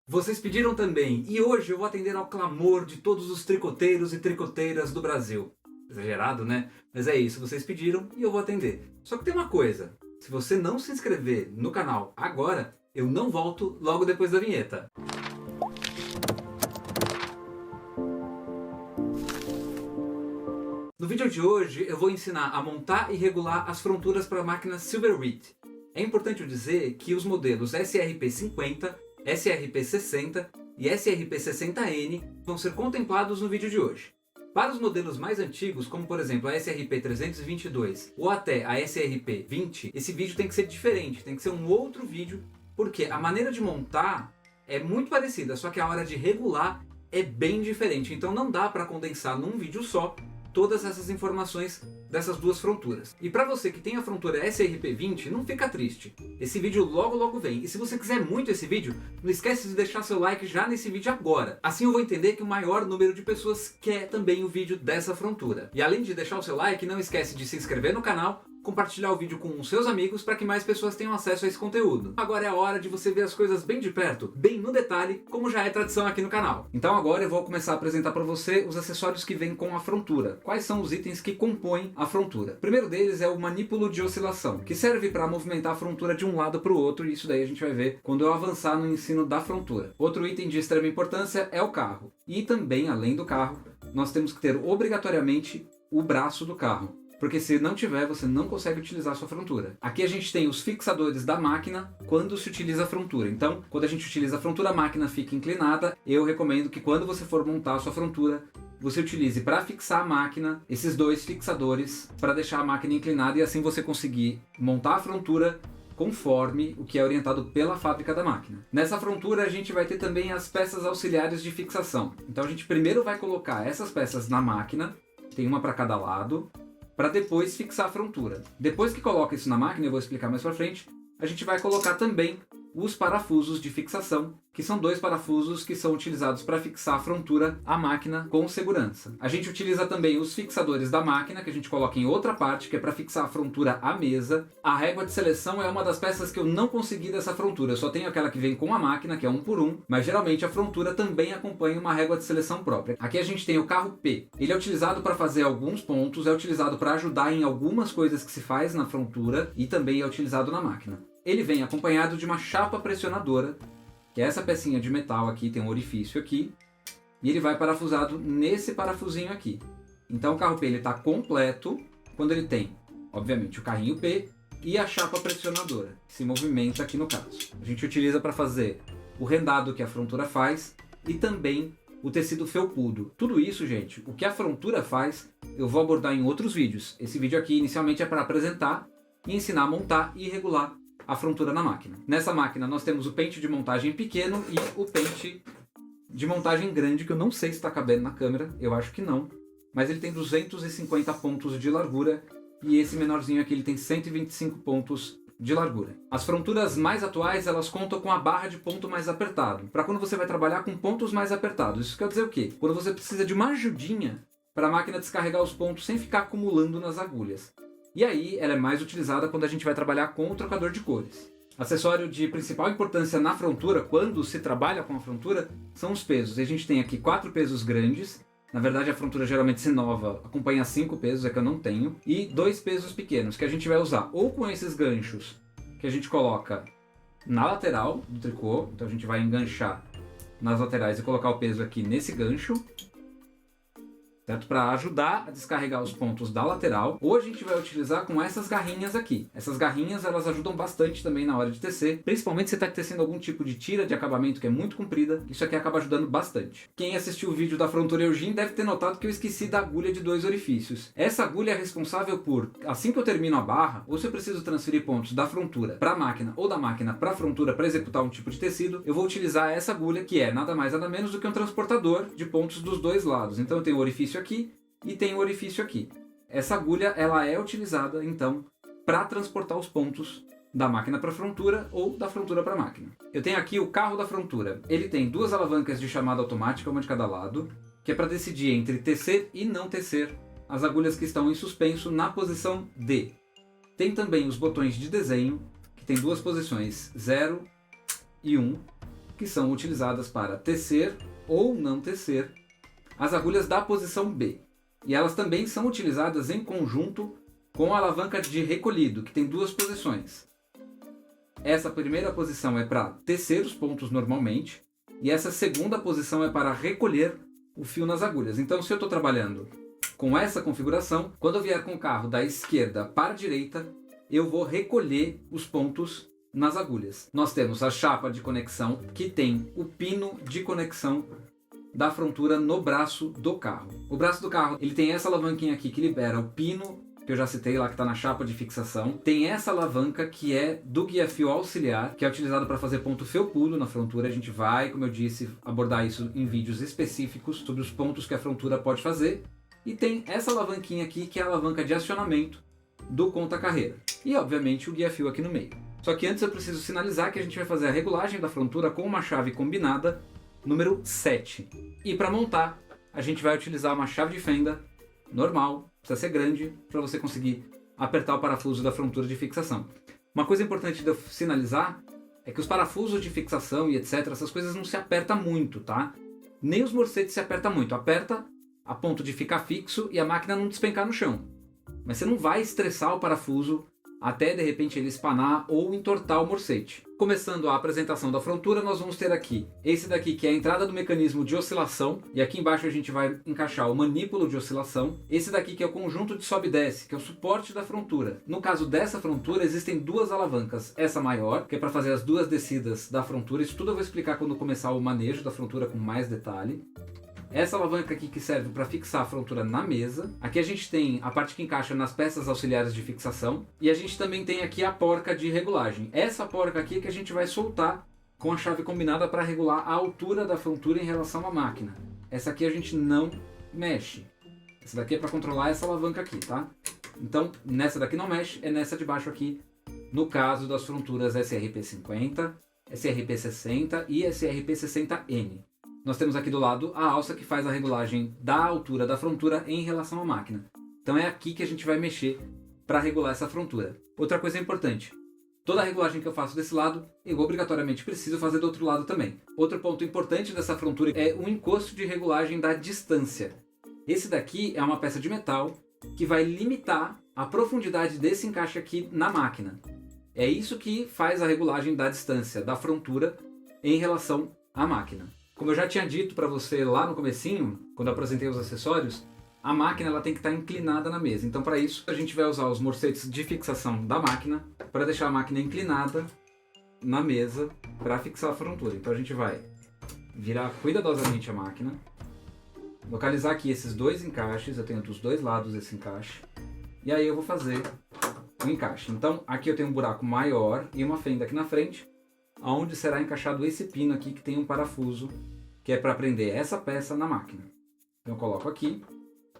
Vocês pediram também, e hoje eu vou atender ao clamor de todos os tricoteiros e tricoteiras do Brasil. Exagerado, né? Mas é isso, vocês pediram e eu vou atender. Só que tem uma coisa, se você não se inscrever no canal agora, eu não volto logo depois da vinheta. No vídeo de hoje eu vou ensinar a montar e regular as fronturas para a máquina Silverwheat. É importante eu dizer que os modelos SRP50, SRP60 e SRP60N vão ser contemplados no vídeo de hoje. Para os modelos mais antigos, como por exemplo a SRP322 ou até a SRP20, esse vídeo tem que ser diferente, tem que ser um outro vídeo, porque a maneira de montar é muito parecida, só que a hora de regular é bem diferente, então não dá para condensar num vídeo só todas essas informações dessas duas fronturas. E para você que tem a frontura SRP20, não fica triste. Esse vídeo logo vem. E se você quiser muito esse vídeo, não esquece de deixar seu like já nesse vídeo agora. Assim eu vou entender que o maior número de pessoas quer também o vídeo dessa frontura. E além de deixar o seu like, não esquece de se inscrever no canal, compartilhar o vídeo com os seus amigos para que mais pessoas tenham acesso a esse conteúdo. Agora é a hora de você ver as coisas bem de perto, bem no detalhe, como já é tradição aqui no canal. Então agora eu vou começar a apresentar para você os acessórios que vêm com a frontura. Quais são os itens que compõem a frontura? O primeiro deles é o manípulo de oscilação, que serve para movimentar a frontura de um lado para o outro, e isso daí a gente vai ver quando eu avançar no ensino da frontura. Outro item de extrema importância é o carro. E também, além do carro, nós temos que ter obrigatoriamente o braço do carro, porque se não tiver, você não consegue utilizar a sua frontura. Aqui a gente tem os fixadores da máquina quando se utiliza a frontura. Então, quando a gente utiliza a frontura, a máquina fica inclinada. Eu recomendo que quando você for montar a sua frontura, você utilize para fixar a máquina esses dois fixadores para deixar a máquina inclinada e assim você conseguir montar a frontura conforme o que é orientado pela fábrica da máquina. Nessa frontura a gente vai ter também as peças auxiliares de fixação. Então a gente primeiro vai colocar essas peças na máquina, tem uma para cada lado, para depois fixar a frontura. Depois que coloca isso na máquina, eu vou explicar mais para frente, a gente vai colocar também os parafusos de fixação, que são dois parafusos que são utilizados para fixar a frontura à máquina com segurança. A gente utiliza também os fixadores da máquina, que a gente coloca em outra parte, que é para fixar a frontura à mesa. A régua de seleção é uma das peças que eu não consegui dessa frontura, eu só tenho aquela que vem com a máquina, que é 1 por 1, mas geralmente a frontura também acompanha uma régua de seleção própria. Aqui a gente tem o carro P. Ele é utilizado para fazer alguns pontos, é utilizado para ajudar em algumas coisas que se faz na frontura e também é utilizado na máquina. Ele vem acompanhado de uma chapa pressionadora, que é essa pecinha de metal aqui, tem um orifício aqui, e ele vai parafusado nesse parafusinho aqui. Então o carro P está completo quando ele tem, obviamente, o carrinho P e a chapa pressionadora, que se movimenta aqui no caso. A gente utiliza para fazer o rendado que a frontura faz e também o tecido felpudo. Tudo isso, gente, o que a frontura faz, eu vou abordar em outros vídeos. Esse vídeo aqui inicialmente é para apresentar e ensinar a montar e regular a frontura na máquina. Nessa máquina nós temos o pente de montagem pequeno e o pente de montagem grande, que eu não sei se está cabendo na câmera, eu acho que não, mas ele tem 250 pontos de largura e esse menorzinho aqui ele tem 125 pontos de largura. As fronturas mais atuais elas contam com a barra de ponto mais apertado, para quando você vai trabalhar com pontos mais apertados. Isso quer dizer o quê? Quando você precisa de uma ajudinha para a máquina descarregar os pontos sem ficar acumulando nas agulhas. E aí ela é mais utilizada quando a gente vai trabalhar com o trocador de cores. Acessório de principal importância na frontura, quando se trabalha com a frontura, são os pesos. A gente tem aqui 4 pesos grandes. Na verdade a frontura geralmente se nova acompanha 5 pesos, é que eu não tenho. E 2 pesos pequenos, que a gente vai usar ou com esses ganchos que a gente coloca na lateral do tricô. Então a gente vai enganchar nas laterais e colocar o peso aqui nesse gancho, certo? Para ajudar a descarregar os pontos da lateral, ou a gente vai utilizar com essas garrinhas aqui. Essas garrinhas elas ajudam bastante também na hora de tecer, principalmente se está tecendo algum tipo de tira de acabamento que é muito comprida, isso aqui acaba ajudando bastante. Quem assistiu o vídeo da frontura Eugene deve ter notado que eu esqueci da agulha de 2 orifícios. Essa agulha é responsável por, assim que eu termino a barra, ou se eu preciso transferir pontos da frontura para a máquina ou da máquina para a frontura para executar um tipo de tecido, eu vou utilizar essa agulha, que é nada mais nada menos do que um transportador de pontos dos dois lados. Então eu tenho o orifício aqui e tem o orifício aqui. Essa agulha ela é utilizada então para transportar os pontos da máquina para a frontura ou da frontura para a máquina. Eu tenho aqui o carro da frontura. Ele tem 2 alavancas de chamada automática, uma de cada lado, que é para decidir entre tecer e não tecer as agulhas que estão em suspenso na posição D. Tem também os botões de desenho, que tem 2 posições, 0 e 1, que são utilizadas para tecer ou não tecer as agulhas da posição B. E elas também são utilizadas em conjunto com a alavanca de recolhido, que tem duas posições. Essa primeira posição é para tecer os pontos normalmente, e essa segunda posição é para recolher o fio nas agulhas. Então, se eu estou trabalhando com essa configuração, quando eu vier com o carro da esquerda para a direita, eu vou recolher os pontos nas agulhas. Nós temos a chapa de conexão, que tem o pino de conexão da frontura no braço do carro. O braço do carro, ele tem essa alavanquinha aqui que libera o pino, que eu já citei lá, que está na chapa de fixação. Tem essa alavanca que é do guia-fio auxiliar, que é utilizado para fazer ponto felpudo na frontura. A gente vai, como eu disse, abordar isso em vídeos específicos sobre os pontos que a frontura pode fazer. E tem essa alavanquinha aqui, que é a alavanca de acionamento do conta-carreira. E, obviamente, o guia-fio aqui no meio. Só que antes eu preciso sinalizar que a gente vai fazer a regulagem da frontura com uma chave combinada número 7. E para montar, a gente vai utilizar uma chave de fenda normal, precisa ser grande, para você conseguir apertar o parafuso da frontura de fixação. Uma coisa importante de eu sinalizar é que os parafusos de fixação e etc, essas coisas não se apertam muito, tá? Nem os morcetes se apertam muito. Aperta a ponto de ficar fixo e a máquina não despencar no chão. Mas você não vai estressar o parafuso até de repente ele espanar ou entortar o morcete. Começando a apresentação da frontura, nós vamos ter aqui esse daqui, que é a entrada do mecanismo de oscilação, e aqui embaixo a gente vai encaixar o manípulo de oscilação. Esse daqui que é o conjunto de sobe e desce, que é o suporte da frontura. No caso dessa frontura existem duas alavancas, essa maior, que é para fazer as duas descidas da frontura. Isso tudo eu vou explicar quando começar o manejo da frontura com mais detalhe. Essa alavanca aqui que serve para fixar a frontura na mesa. Aqui a gente tem a parte que encaixa nas peças auxiliares de fixação. E a gente também tem aqui a porca de regulagem. Essa porca aqui é que a gente vai soltar com a chave combinada para regular a altura da frontura em relação à máquina. Essa aqui a gente não mexe. Essa daqui é para controlar essa alavanca aqui, tá? Então, nessa daqui não mexe, é nessa de baixo aqui. No caso das fronturas SRP50, SRP60 e SRP60N. Nós temos aqui do lado a alça que faz a regulagem da altura da frontura em relação à máquina. Então é aqui que a gente vai mexer para regular essa frontura. Outra coisa importante, toda a regulagem que eu faço desse lado, eu obrigatoriamente preciso fazer do outro lado também. Outro ponto importante dessa frontura é o encosto de regulagem da distância. Esse daqui é uma peça de metal que vai limitar a profundidade desse encaixe aqui na máquina. É isso que faz a regulagem da distância da frontura em relação à máquina. Como eu já tinha dito para você lá no comecinho, quando eu apresentei os acessórios, a máquina ela tem que estar inclinada na mesa. Então, para isso, a gente vai usar os morcetes de fixação da máquina para deixar a máquina inclinada na mesa para fixar a frontura. Então, a gente vai virar cuidadosamente a máquina, localizar aqui esses dois encaixes, eu tenho dos dois lados esse encaixe, e aí eu vou fazer o encaixe. Então, aqui eu tenho um buraco maior e uma fenda aqui na frente, onde será encaixado esse pino aqui que tem um parafuso, que é para prender essa peça na máquina. Então eu coloco aqui,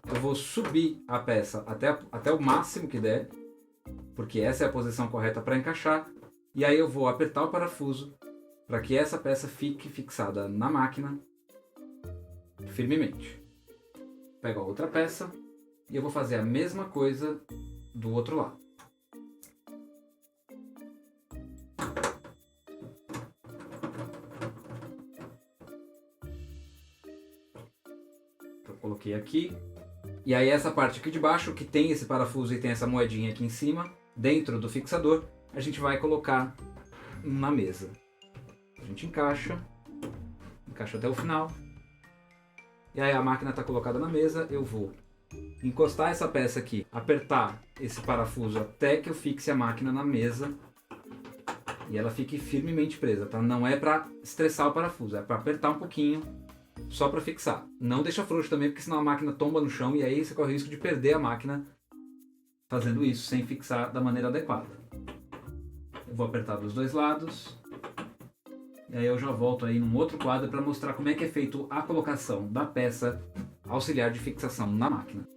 eu vou subir a peça até o máximo que der, porque essa é a posição correta para encaixar, e aí eu vou apertar o parafuso para que essa peça fique fixada na máquina firmemente. Pego a outra peça e eu vou fazer a mesma coisa do outro lado. Coloquei aqui, e aí essa parte aqui de baixo que tem esse parafuso e tem essa moedinha aqui em cima, dentro do fixador, a gente vai colocar na mesa. A gente encaixa até o final, e aí a máquina está colocada na mesa, eu vou encostar essa peça aqui, apertar esse parafuso até que eu fixe a máquina na mesa e ela fique firmemente presa, tá? Não é para estressar o parafuso, é para apertar um pouquinho só para fixar. Não deixa frouxo também, porque senão a máquina tomba no chão e aí você corre o risco de perder a máquina fazendo isso sem fixar da maneira adequada. Eu vou apertar dos dois lados e aí eu já volto aí num outro quadro para mostrar como é que é feito a colocação da peça auxiliar de fixação na máquina,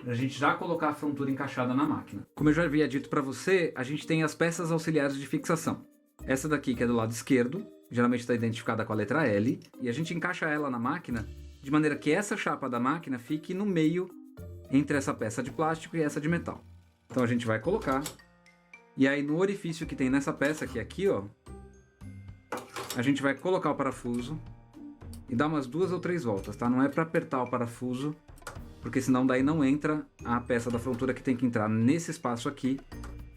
para a gente já colocar a frontura encaixada na máquina. Como eu já havia dito para você, a gente tem as peças auxiliares de fixação. Essa daqui que é do lado esquerdo, geralmente está identificada com a letra L, e a gente encaixa ela na máquina de maneira que essa chapa da máquina fique no meio entre essa peça de plástico e essa de metal. Então a gente vai colocar, e aí no orifício que tem nessa peça, que é aqui, ó, a gente vai colocar o parafuso e dar umas 2 ou 3 voltas, tá? Não é para apertar o parafuso, porque senão daí não entra a peça da frontura que tem que entrar nesse espaço aqui,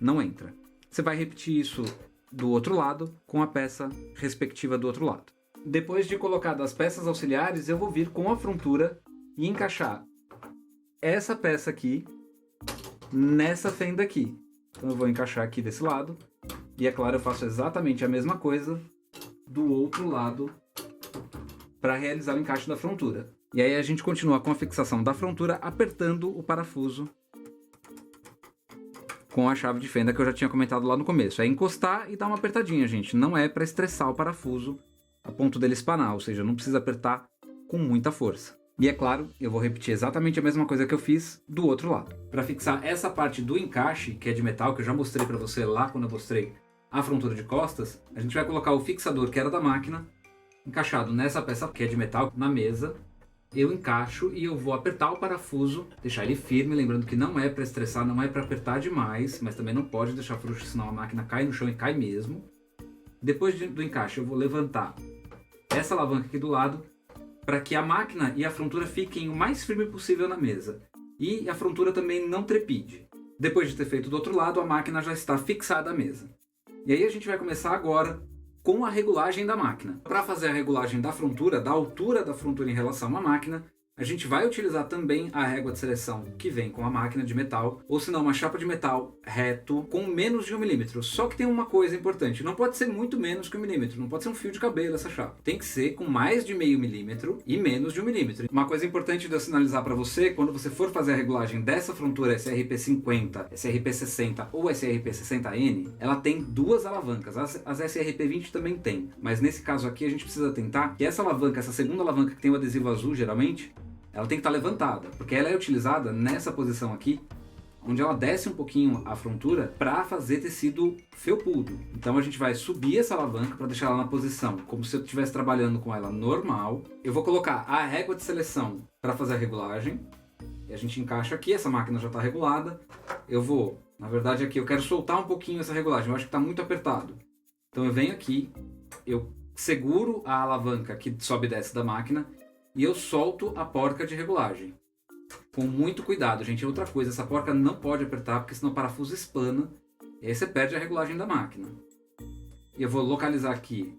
não entra. Você vai repetir isso do outro lado com a peça respectiva do outro lado. Depois de colocar as peças auxiliares, eu vou vir com a frontura e encaixar essa peça aqui nessa fenda aqui. Então eu vou encaixar aqui desse lado e, é claro, eu faço exatamente a mesma coisa do outro lado para realizar o encaixe da frontura. E aí a gente continua com a fixação da frontura apertando o parafuso com a chave de fenda que eu já tinha comentado lá no começo. É encostar e dar uma apertadinha, gente. Não é para estressar o parafuso a ponto dele espanar, ou seja, não precisa apertar com muita força. E é claro, eu vou repetir exatamente a mesma coisa que eu fiz do outro lado. Para fixar essa parte do encaixe, que é de metal, que eu já mostrei para você lá quando eu mostrei a frontura de costas, a gente vai colocar o fixador que era da máquina, encaixado nessa peça que é de metal, na mesa. Eu encaixo e eu vou apertar o parafuso, deixar ele firme, lembrando que não é para estressar, não é para apertar demais, mas também não pode deixar frouxo, senão a máquina cai no chão e cai mesmo. Depois do encaixe eu vou levantar essa alavanca aqui do lado, para que a máquina e a frontura fiquem o mais firme possível na mesa. E a frontura também não trepide. Depois de ter feito do outro lado, a máquina já está fixada à mesa. E aí a gente vai começar agora com a regulagem da máquina. Para fazer a regulagem da frontura, da altura da frontura em relação à máquina, a gente vai utilizar também a régua de seleção que vem com a máquina de metal, ou se não, uma chapa de metal reto com menos de 1 milímetro. Só que tem uma coisa importante, não pode ser muito menos que 1 milímetro, não pode ser um fio de cabelo essa chapa. Tem que ser com mais de meio milímetro e menos de 1 milímetro. Uma coisa importante de eu sinalizar para você, quando você for fazer a regulagem dessa frontura SRP 50, SRP 60 ou SRP 60N, ela tem 2 alavancas. As SRP 20 também tem, mas nesse caso aqui a gente precisa atentar que essa alavanca, essa segunda alavanca que tem o adesivo azul geralmente, ela tem que estar levantada, porque ela é utilizada nessa posição aqui, onde ela desce um pouquinho a frontura para fazer tecido felpudo. Então a gente vai subir essa alavanca para deixar ela na posição como se eu estivesse trabalhando com ela normal. Eu vou colocar a régua de seleção para fazer a regulagem, e a gente encaixa aqui, essa máquina já está regulada. Eu vou, na verdade aqui, eu quero soltar um pouquinho essa regulagem, eu acho que está muito apertado. Então eu venho aqui, eu seguro a alavanca que sobe e desce da máquina, e eu solto a porca de regulagem. Com muito cuidado, gente. Outra coisa, essa porca não pode apertar, porque senão o parafuso espana, e aí você perde a regulagem da máquina. E eu vou localizar aqui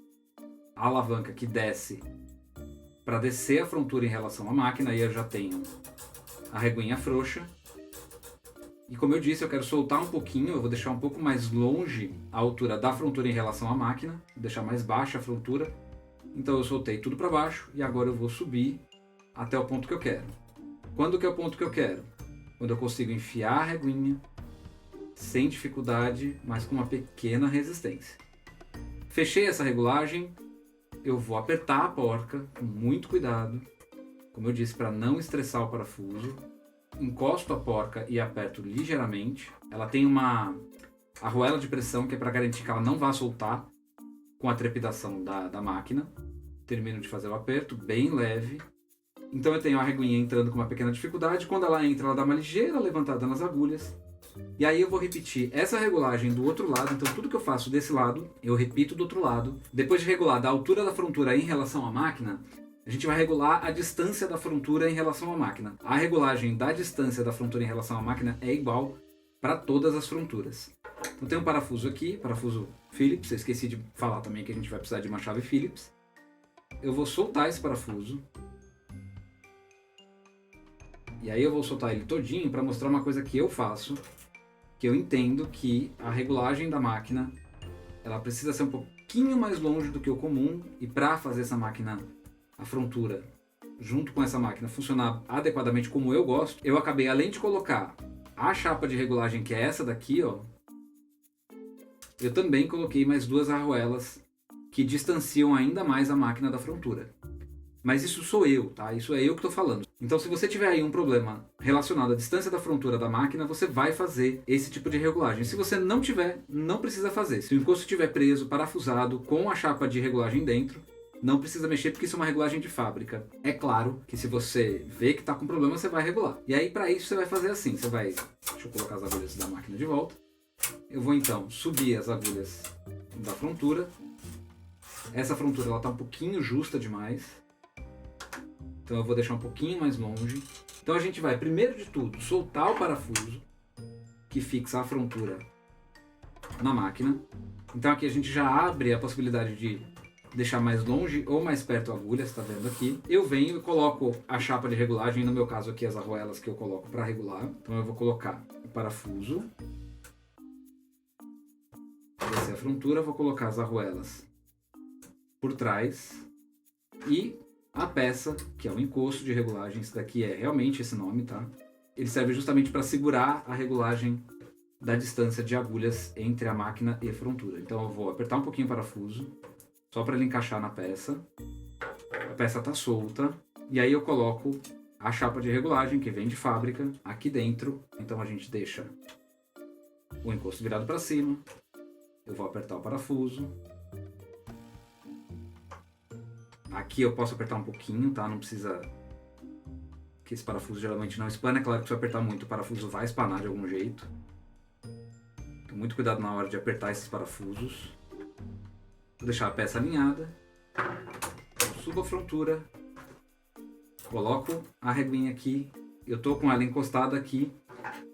a alavanca que desce para descer a frontura em relação à máquina, aí eu já tenho a reguinha frouxa. E como eu disse, eu quero soltar um pouquinho, eu vou deixar um pouco mais longe a altura da frontura em relação à máquina, deixar mais baixa a frontura. Então eu soltei tudo para baixo e agora eu vou subir até o ponto que eu quero. Quando que é o ponto que eu quero? Quando eu consigo enfiar a reguinha sem dificuldade, mas com uma pequena resistência. Fechei essa regulagem, eu vou apertar a porca com muito cuidado, como eu disse, para não estressar o parafuso. Encosto a porca e aperto ligeiramente. Ela tem uma arruela de pressão que é para garantir que ela não vá soltar com a trepidação da máquina. Termino de fazer o aperto, bem leve. Então eu tenho a reguinha entrando com uma pequena dificuldade. Quando ela entra, ela dá uma ligeira levantada nas agulhas. E aí eu vou repetir essa regulagem do outro lado. Então tudo que eu faço desse lado, eu repito do outro lado. Depois de regular da altura da frontura em relação à máquina, a gente vai regular a distância da frontura em relação à máquina. A regulagem da distância da frontura em relação à máquina é igual para todas as fronturas. Então tem um parafuso aqui, parafuso Phillips, eu esqueci de falar também que a gente vai precisar de uma chave Phillips. Eu vou soltar esse parafuso. E aí eu vou soltar ele todinho para mostrar uma coisa que eu faço, que eu entendo que a regulagem da máquina, ela precisa ser um pouquinho mais longe do que o comum, e para fazer essa máquina, a frontura, junto com essa máquina, funcionar adequadamente como eu gosto, eu acabei, além de colocar a chapa de regulagem, que é essa daqui, ó, eu também coloquei mais 2 arruelas que distanciam ainda mais a máquina da frontura. Mas isso sou eu, tá? Isso é eu que estou falando. Então se você tiver aí um problema relacionado à distância da frontura da máquina, você vai fazer esse tipo de regulagem. Se você não tiver, não precisa fazer. Se o encosto estiver preso, parafusado, com a chapa de regulagem dentro, não precisa mexer, porque isso é uma regulagem de fábrica. É claro que se você vê que está com problema, você vai regular. E aí para isso você vai fazer assim, você vai... Deixa eu colocar as agulhas da máquina de volta. Eu vou então subir as agulhas da frontura. essa frontura ela tá um pouquinho justa demais. Então eu vou deixar um pouquinho mais longe. Então a gente vai, primeiro de tudo, soltar o parafuso que fixa a frontura na máquina. Então aqui a gente já abre a possibilidade de deixar mais longe ou mais perto a agulha, você está vendo aqui. Eu venho e coloco a chapa de regulagem, no meu caso aqui as arruelas que eu coloco para regular. Então eu vou colocar o parafuso, descer a frontura, vou colocar as arruelas por trás e a peça, que é o encosto de regulagem, isso daqui é realmente esse nome, tá? Ele serve justamente para segurar a regulagem da distância de agulhas entre a máquina e a frontura. Então eu vou apertar um pouquinho o parafuso, só para ele encaixar na peça. A peça está solta, e aí eu coloco a chapa de regulagem que vem de fábrica aqui dentro. Então a gente deixa o encosto virado para cima, eu vou apertar o parafuso. Aqui eu posso apertar um pouquinho, tá? Não precisa... que esse parafuso geralmente não espana. É claro que se eu apertar muito o parafuso vai espanar de algum jeito. Então muito cuidado na hora de apertar esses parafusos. Vou deixar a peça alinhada. Eu subo a frontura. Coloco a reguinha aqui. Eu tô com ela encostada aqui.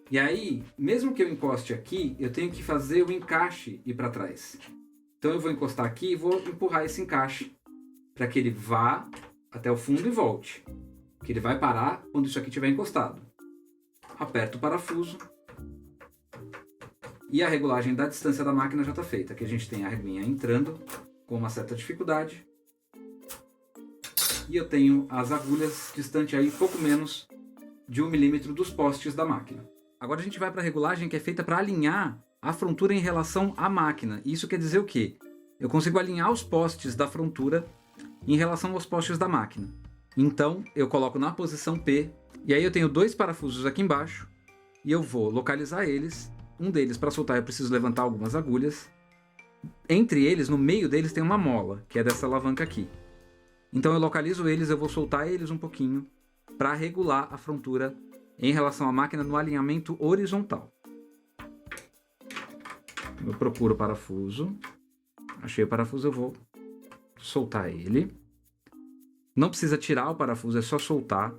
E aí, mesmo que eu encoste aqui, eu tenho que fazer o encaixe ir para trás. Então eu vou encostar aqui e vou empurrar esse encaixe para que ele vá até o fundo e volte. Que ele vai parar quando isso aqui estiver encostado. Aperto o parafuso. E a regulagem da distância da máquina já está feita. Aqui a gente tem a reguinha entrando com uma certa dificuldade. E eu tenho as agulhas distante aí pouco menos de 1 milímetro dos postes da máquina. Agora a gente vai para a regulagem que é feita para alinhar a frontura em relação à máquina. Isso quer dizer o quê? Eu consigo alinhar os postes da frontura em relação aos postes da máquina. Então eu coloco na posição P, e aí eu tenho 2 parafusos aqui embaixo, e eu vou localizar eles. Um deles, para soltar, eu preciso levantar algumas agulhas. Entre eles, no meio deles, tem uma mola, que é dessa alavanca aqui. Então eu localizo eles, eu vou soltar eles um pouquinho para regular a frontura em relação à máquina no alinhamento horizontal. Eu procuro o parafuso, achei o parafuso, eu vou soltar ele. Não precisa tirar o parafuso, é só soltar.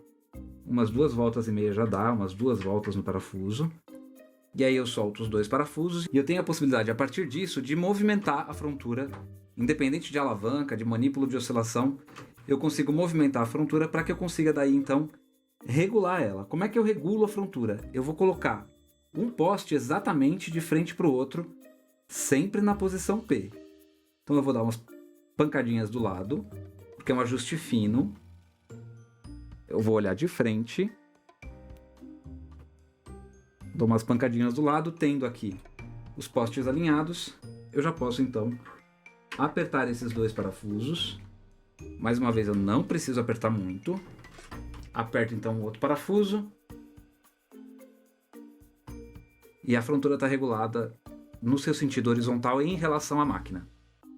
Umas 2 voltas e meia já dá, umas 2 voltas no parafuso. E aí eu solto os 2 parafusos e eu tenho a possibilidade, a partir disso, de movimentar a frontura. Independente de alavanca, de manípulo de oscilação, eu consigo movimentar a frontura para que eu consiga daí então regular ela. Como é que eu regulo a frontura? Eu vou colocar um poste exatamente de frente para o outro, sempre na posição P. Então eu vou dar umas pancadinhas do lado, porque é um ajuste fino. Eu vou olhar de frente. Dou umas pancadinhas do lado, tendo aqui os postes alinhados. Eu já posso então apertar esses 2 parafusos. Mais uma vez, eu não preciso apertar muito. Aperto então o outro parafuso. E a frontura está regulada no seu sentido horizontal em relação à máquina.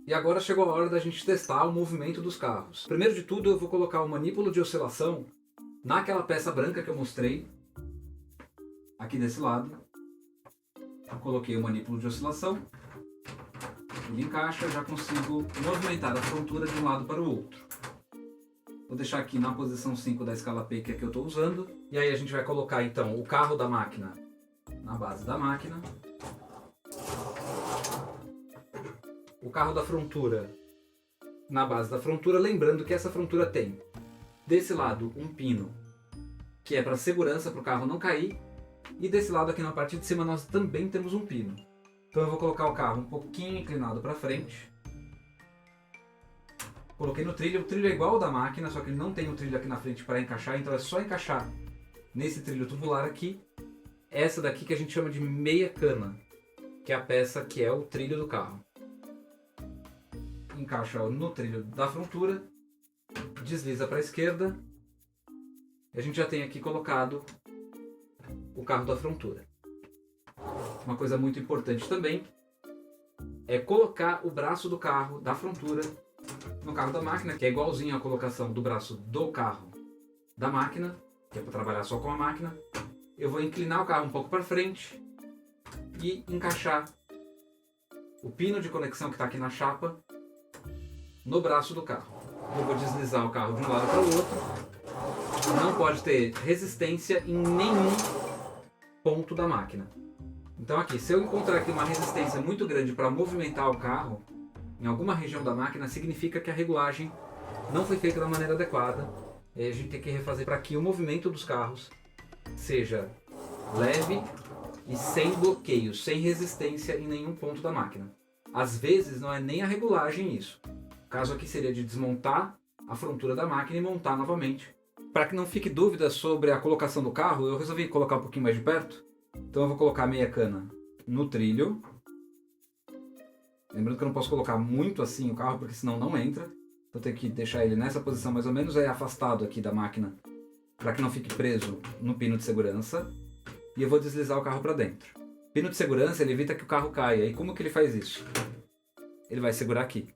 E agora chegou a hora da gente testar o movimento dos carros. Primeiro de tudo, eu vou colocar o manípulo de oscilação naquela peça branca que eu mostrei. Aqui desse lado. Eu coloquei o manípulo de oscilação. Ele encaixa, eu já consigo movimentar a frontura de um lado para o outro. Vou deixar aqui na posição 5 da escala P, que é a que eu estou usando. E aí a gente vai colocar então o carro da máquina na base da máquina. O carro da frontura na base da frontura. Lembrando que essa frontura tem desse lado um pino que é para segurança, para o carro não cair. E desse lado aqui na parte de cima nós também temos um pino. Então eu vou colocar o carro um pouquinho inclinado para frente. Coloquei no trilho, o trilho é igual ao da máquina, só que ele não tem um trilho aqui na frente para encaixar, então é só encaixar nesse trilho tubular aqui. Essa daqui que a gente chama de meia cana, que é a peça que é o trilho do carro. Encaixa no trilho da frontura, desliza para a esquerda, e a gente já tem aqui colocado o carro da frontura. Uma coisa muito importante também é colocar o braço do carro da frontura no carro da máquina, que é igualzinho à colocação do braço do carro da máquina, que é para trabalhar só com a máquina. Eu vou inclinar o carro um pouco para frente e encaixar o pino de conexão que está aqui na chapa no braço do carro. Eu vou deslizar o carro de um lado para o outro. Não pode ter resistência em nenhum ponto da máquina. Então aqui, se eu encontrar aqui uma resistência muito grande para movimentar o carro, em alguma região da máquina, significa que a regulagem não foi feita da maneira adequada. E a gente tem que refazer para que o movimento dos carros seja leve e sem bloqueio, sem resistência em nenhum ponto da máquina. Às vezes não é nem a regulagem isso. O caso aqui seria de desmontar a frontura da máquina e montar novamente. Para que não fique dúvida sobre a colocação do carro, eu resolvi colocar um pouquinho mais de perto. Então eu vou colocar a meia cana no trilho. Lembrando que eu não posso colocar muito assim o carro, porque senão não entra. Então eu tenho que deixar ele nessa posição mais ou menos, aí afastado aqui da máquina, para que não fique preso no pino de segurança. E eu vou deslizar o carro para dentro. O pino de segurança ele evita que o carro caia. E como que ele faz isso? Ele vai segurar aqui.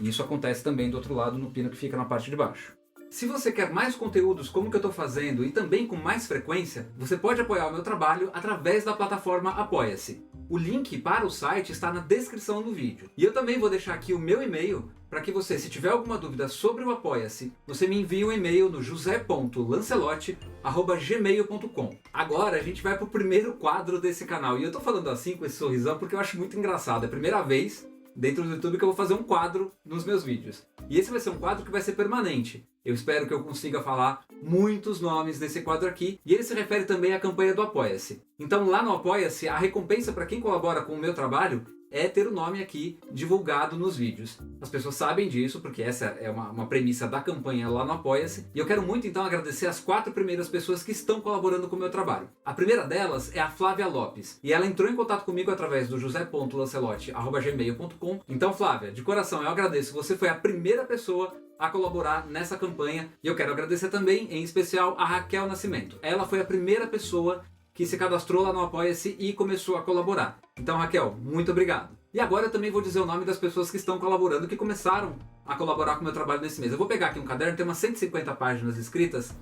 E isso acontece também do outro lado no pino que fica na parte de baixo. Se você quer mais conteúdos como o que eu estou fazendo e também com mais frequência, você pode apoiar o meu trabalho através da plataforma Apoia-se. O link para o site está na descrição do vídeo. E eu também vou deixar aqui o meu e-mail para que você, se tiver alguma dúvida sobre o Apoia-se, você me envie um e-mail no josé.lancelotti@gmail.com. Agora a gente vai para o primeiro quadro desse canal. E eu estou falando assim com esse sorrisão porque eu acho muito engraçado. É a primeira vez dentro do YouTube que eu vou fazer um quadro nos meus vídeos. E esse vai ser um quadro que vai ser permanente. Eu espero que eu consiga falar muitos nomes desse quadro aqui. E ele se refere também à campanha do Apoia-se. Então lá no Apoia-se, a recompensa para quem colabora com o meu trabalho é ter o nome aqui divulgado nos vídeos. As pessoas sabem disso, porque essa é uma premissa da campanha lá no Apoia-se. E eu quero muito então agradecer as 4 primeiras pessoas que estão colaborando com o meu trabalho. A primeira delas é a Flávia Lopes. E ela entrou em contato comigo através do josé.lancelotti@gmail.com. Então Flávia, de coração eu agradeço. Você foi a primeira pessoa a colaborar nessa campanha. E eu quero agradecer também, em especial, a Raquel Nascimento. Ela foi a primeira pessoa que se cadastrou lá no Apoia-se e começou a colaborar. Então, Raquel, muito obrigado. E agora eu também vou dizer o nome das pessoas que estão colaborando, que começaram a colaborar com o meu trabalho nesse mês. Eu vou pegar aqui um caderno, tem umas 150 páginas escritas.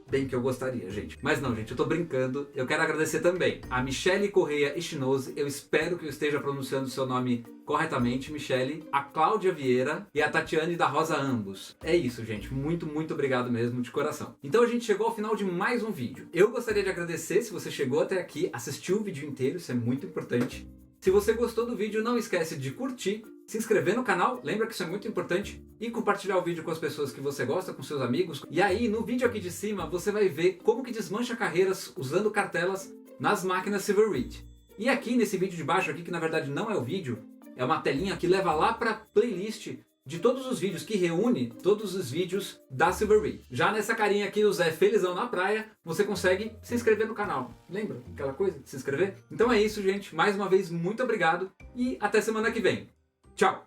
Bem que eu gostaria, gente. Mas não, gente, eu tô brincando. Eu quero agradecer também a Michele Correia Ichinose. Eu espero que eu esteja pronunciando o seu nome corretamente, Michele. A Cláudia Vieira e a Tatiane da Rosa ambos. É isso, gente. Muito, muito obrigado mesmo, de coração. Então a gente chegou ao final de mais um vídeo. Eu gostaria de agradecer se você chegou até aqui, assistiu o vídeo inteiro, isso é muito importante. Se você gostou do vídeo, não esquece de curtir, se inscrever no canal, lembra que isso é muito importante, e compartilhar o vídeo com as pessoas que você gosta, com seus amigos. E aí, no vídeo aqui de cima, você vai ver como que desmancha carreiras usando cartelas nas máquinas Silver Reed. E aqui nesse vídeo de baixo, aqui, que na verdade não é o vídeo, é uma telinha que leva lá para a playlist de todos os vídeos, que reúne todos os vídeos da Silver Reed. Já nessa carinha aqui, o Zé Felizão na praia, você consegue se inscrever no canal. Lembra aquela coisa de se inscrever? Então é isso, gente. Mais uma vez, muito obrigado e até semana que vem. Tchau!